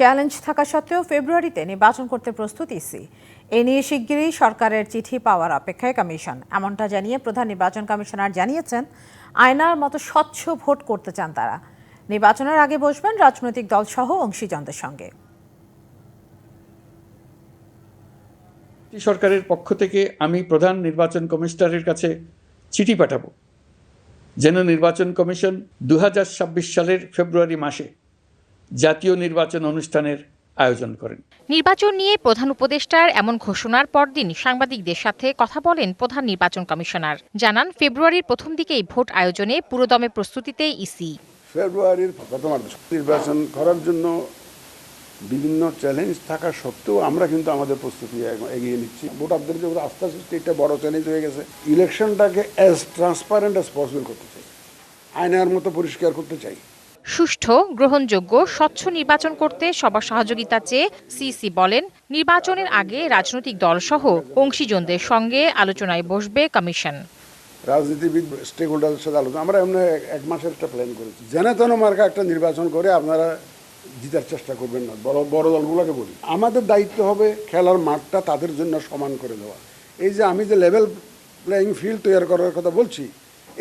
Challenge থাকা সত্ত্বেও ফেব্রুয়ারিতে নির্বাচন করতে প্রস্তুত ইসি। এ নিয়ে শিগগিরই সরকারের চিঠি পাওয়ার অপেক্ষায় কমিশন। এমনটা জানিয়ে প্রধান নির্বাচন কমিশনার জানিয়েছেন, আয়নার মতো স্বচ্ছ ভোট করতে চান তারা। নির্বাচনের আগে বসবেন রাজনৈতিক দলসহ অংশীজনদের সঙ্গে। সরকারের পক্ষ থেকে আমি প্রধান নির্বাচন কমিশনারের কাছে চিঠি পাঠাবো যেন নির্বাচন কমিশন 2026 সালের ফেব্রুয়ারি মাসে জাতীয় নির্বাচন অনুষ্ঠানের আয়োজন করেন। নির্বাচন নিয়ে প্রধান উপদেষ্টার এমন ঘোষণার পরদিন সাংবাদিকদের সাথে কথা বলেন প্রধান নির্বাচন কমিশনার। জানান, ফেব্রুয়ারির প্রথম দিকেই ভোট আয়োজনে পুরোদমে প্রস্তুতিতে ইসি। ফেব্রুয়ারির প্রথমার্ধে নির্বাচন করার জন্য বিভিন্ন চ্যালেঞ্জ থাকা সত্ত্বেও আমরা কিন্তু আমাদের প্রস্তুতি এগিয়ে নিচ্ছি। ভোটারদের যে আস্থা সৃষ্টি একটা বড় চ্যালেঞ্জ হয়ে গেছে। ইলেকশনটাকে অ্যাজ ট্রান্সপারেন্ট অ্যাজ পসিবল করতে চাই, আয়নার মতো পরিষ্কার করতে চাই। সুষ্ঠু, গ্রহণযোগ্য, স্বচ্ছ নির্বাচন করতে সবার সহযোগিতা চেয়ে সিইসি বলেন, নির্বাচনের আগে রাজনৈতিক দলসহ অংশীজনদের সঙ্গে আলোচনায় বসবে কমিশন। রাজনীতিবিদ, স্টেক হোল্ডারদের সাথে আলোচনা আমরা এমন এক মাসের একটা প্ল্যান করেছি। যেন তেন মার্কা একটা নির্বাচন করে আপনারা জিতার চেষ্টা করবেন না। বড় দলগুলোকে বলি, আমাদের দায়িত্ব হবে খেলার মাঠটা তাদের জন্য সমান করে দেওয়া। এই যে আমি যে লেভেল প্লেয়িং ফিল্ড তৈরি করার কথা বলছি,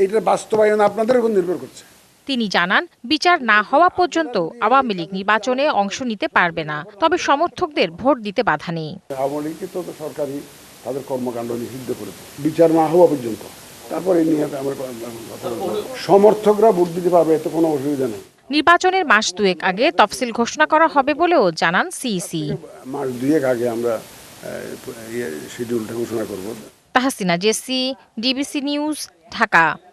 এইটার বাস্তবায়ন আপনাদের উপর নির্ভর করছে। তিনি জানান, বিচার না হওয়া পর্যন্ত আওয়ামী লীগ নির্বাচনে অংশ নিতে পারবে না, তবে সমর্থকদের ভোট দিতে বাধা নেই। আওয়ামী লীগকে তো সরকারি তাদের কর্মকাণ্ড নিষিদ্ধ করেছে বিচার না হওয়া পর্যন্ত। তারপরে এই নিয়ে আমরা সমর্থকরা ভোট দিতে পারবে, এতে কোনো অসুবিধা নেই। নির্বাচনের মাস দুয়েক আগে তফসিল ঘোষণা করা হবে বলেও জানান সিইসি। মাস দুয়েক আগে আমরা শিডিউলটা ঘোষণা করব। Tahsina Jesy, DBC news, Dhaka.